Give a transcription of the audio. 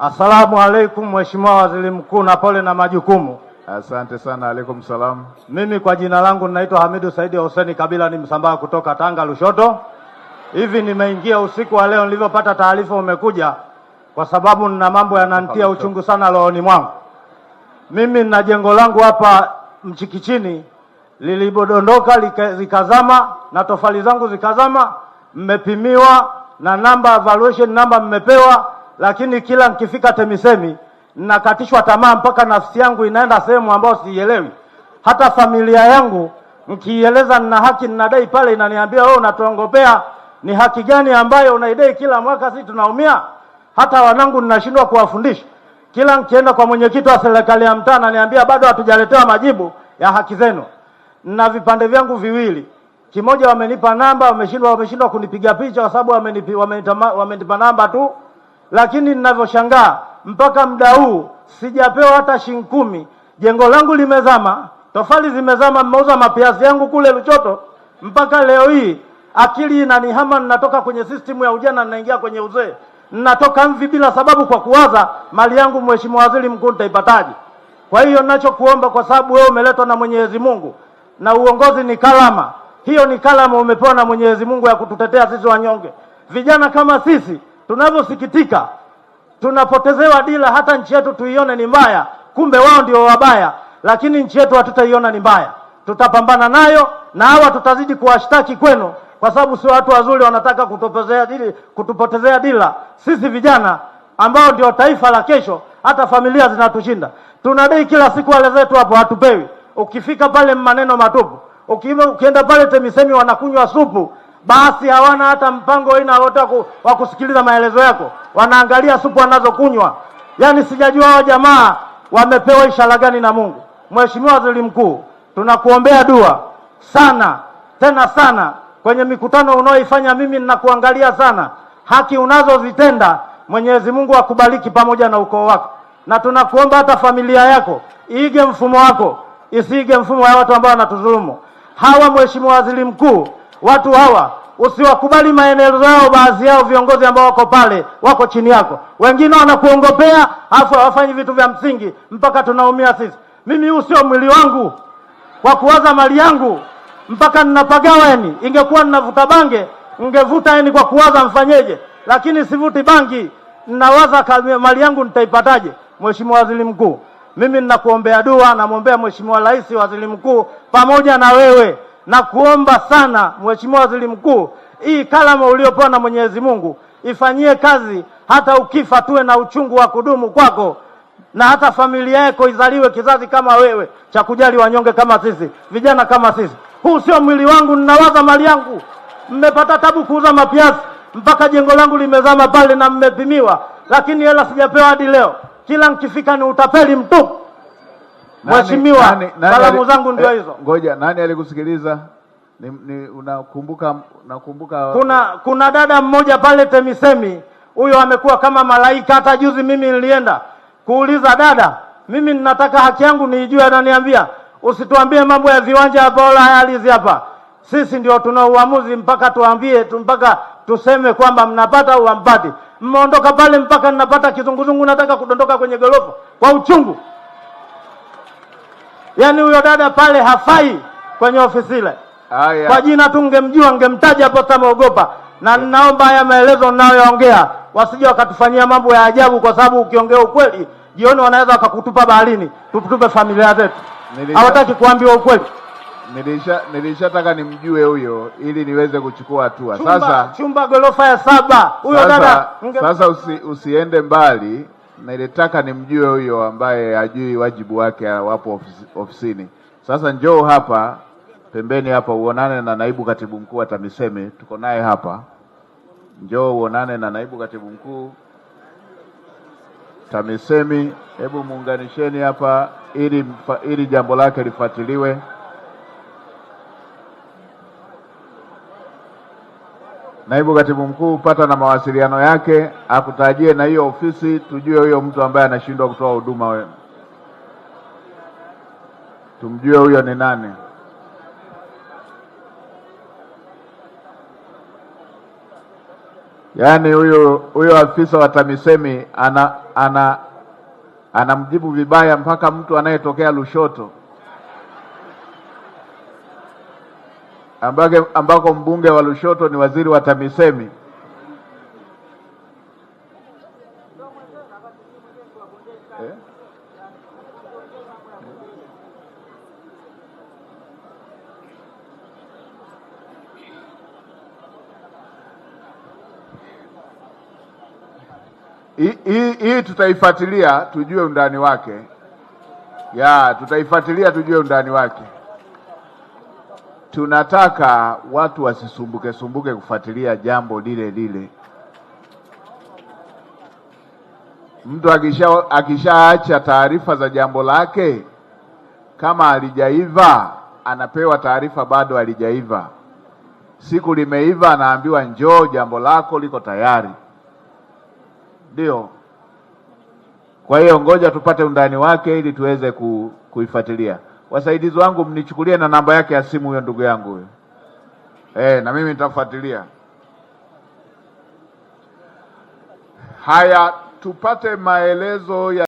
Asalamu alaikum Mheshimiwa Waziri Mkuu, na pole na majukumu. Asante sana. Alaikum salam. Mimi kwa jina langu ninaitwa Hamidu Saidi Hussein Kabila, ni Msambaa kutoka Tanga Lushoto. Hivi nimeingia usiku wa leo nilivyopata taarifa umekuja, kwa sababu nina mambo yananitia uchungu sana rohoni mwangu. Mimi nina jengo langu hapa Mchikichini lilibodondoka likazama na tofali zangu zikazama. Mmepimiwa na namba valuation number mmepewa, lakini kila nikifika TAMISEMI nakatishwa tamaa mpaka nafsi yangu inaenda sehemu ambayo sielewi. Hata familia yangu mkieleza nina haki ninadai pale, inaniambia wewe unatuongopea. Ni haki gani ambayo unaidai kila mwaka? Sisi tunaumia. Hata wanangu ninashindwa kuwafundisha. Kila nikienda kwa mwenyekiti wa serikali ya mtaa ananiambia bado hatujaletewa majibu ya haki zenu. Na vipande vyangu viwili, kimoja wamenipa namba, wameshindwa kunipiga picha kwa sababu wamenipa namba tu. Lakini ninavyoshangaa mpaka muda huu sijapewa hata shilingi 10. Jengo langu limezama, tofali zimezama, mmeuza mapiasi yangu kule Luchoto. Mpaka leo hii akili inanihama, ninatoka kwenye system ya ujana ninaingia kwenye uzee. Ninatoka mvi bila sababu kwa kuwaza mali yangu Mheshimiwa Waziri Mkuu nitaipataje? Kwa hiyo ninachokuomba, kwa sababu wewe umeletwa na Mwenyezi Mungu na uongozi ni kalama. Hiyo ni kalama umepewa na Mwenyezi Mungu ya kututetea sisi wanyonge. Vijana kama sisi tunavyosikitika, tunapotezewa dira, hata nchi yetu tuione ni mbaya, kumbe wao ndio wabaya, lakini nchi yetu hatutaiona ni mbaya. Tutapambana nayo na hawa tutazidi kuwashtaki kwenu, kwa sababu si watu wazuri, wanataka kutupotezea dira. Sisi vijana ambao ndio taifa la kesho, hata familia zinatushinda. Tunadai kila siku wale zetu hapo hatupewi. Ukifika pale maneno matupu. Ukienda pale TAMISEMI wanakunywa supu, basi hawana hata mpango wa kusikiliza maelezo yako. Wanaangalia supu wanazokunywa. Yaani sijajua hao jamaa wamepewa ishara gani na Mungu. Mheshimiwa Waziri Mkuu, tunakuombea dua sana, tena sana. Kwenye mikutano unaoifanya mimi ninakuangalia sana. Haki unazozitenda, Mwenyezi Mungu akubariki pamoja na ukoo wako. Na tunakuomba hata familia yako iige mfumo wako, isiige mfumo wa watu ambao wanatudhulumu. Hawa Mheshimiwa Waziri Mkuu, watu hawa usiwakubali maeneo yao, baadhi yao viongozi ambao wako pale wako chini yako. Wengine wanakuongopea afu hawafanyi vitu vya msingi mpaka tunaumia sisi. Mimi huu sio mwili wangu kwa kuwaza mali yangu mpaka ninapagawa. Yani ingekuwa ninavuta bange ningevuta yani kwa kuwaza mfanyeje, lakini sivuti bangi, ninawaza mali yangu nitaipataje. Mheshimiwa Waziri Mkuu, mimi ninakuombea dua, namwombea Mheshimiwa Rais, Waziri Mkuu pamoja na wewe. Na kuomba sana Mheshimiwa Waziri Mkuu, hii kalama uliopewa na Mwenyezi Mungu ifanyie kazi, hata ukifa tuwe na uchungu wa kudumu kwako, na hata familia yako izaliwe kizazi kama wewe cha kujali wanyonge kama sisi, vijana kama sisi. Huu sio mwili wangu, ninawaza mali yangu. Mmepata tabu kuuza mapiasi mpaka jengo langu limezama pale na mmepimiwa, lakini hela sijapewa hadi leo. Kila nikifika ni utapeli mtupu. Mheshimiwa, salamu zangu ndio hizo. Ngoja, nani alikusikiliza? Unakumbuka kuna dada mmoja pale TAMISEMI, huyo amekuwa kama malaika. Hata juzi mimi nilienda kuuliza, dada, mimi ninataka haki yangu niijue. Ananiambia usituambie mambo ya viwanja hapa wala ardhi hapa, sisi ndio tuna uamuzi, mpaka mpaka tuseme kwamba mnapata au hampati. Mmeondoka pale mpaka ninapata kizunguzungu, nataka kudondoka kwenye gorofa kwa uchungu. Yaani huyo dada pale hafai kwenye ofisi ile. Kwa jina tu ngemjua, ngemtaja hapo kama ogopa. Na ninaomba haya maelezo ninayoongea wasije wakatufanyia mambo ya ajabu, kwa sababu ukiongea ukweli jioni wanaweza wakakutupa baharini, tupe familia zetu. Hawataki kuambiwa ukweli. Nilishataka nimjue huyo ili niweze kuchukua hatua. Sasa chumba gorofa ya 7. Huyo dada sasa usiende mbali. Nilitaka nimjue huyo ambaye hajui wajibu wake, wapo ofisini. Sasa njoo hapa pembeni hapa uonane na naibu katibu mkuu wa TAMISEMI, tuko naye hapa. Njoo uonane na naibu katibu mkuu TAMISEMI, hebu muunganisheni hapa ili jambo lake lifuatiliwe. Naibu katibu mkuu, pata na mawasiliano yake, akutajie na hiyo ofisi, tujue huyo mtu ambaye anashindwa kutoa huduma. Wewe tumjue huyo ni nani. Yaani huyo afisa wa TAMISEMI anamjibu vibaya mpaka mtu anayetokea Lushoto ambako mbunge wa Lushoto ni waziri wa TAMISEMI. Hii tutaifuatilia tujue undani wake. Tutaifuatilia tujue undani wake. Tunataka watu wasisumbuke kufuatilia jambo lile lile. Mtu akishaacha taarifa za jambo lake, kama halijaiva anapewa taarifa bado halijaiva. Siku limeiva anaambiwa njoo, jambo lako liko tayari. Ndio. Kwa hiyo ngoja tupate undani wake ili tuweze kuifuatilia. Wasaidizi wangu, mnichukulie na namba yake ya simu huyo ndugu yangu huyo. Na mimi nitafuatilia. Haya, tupate maelezo ya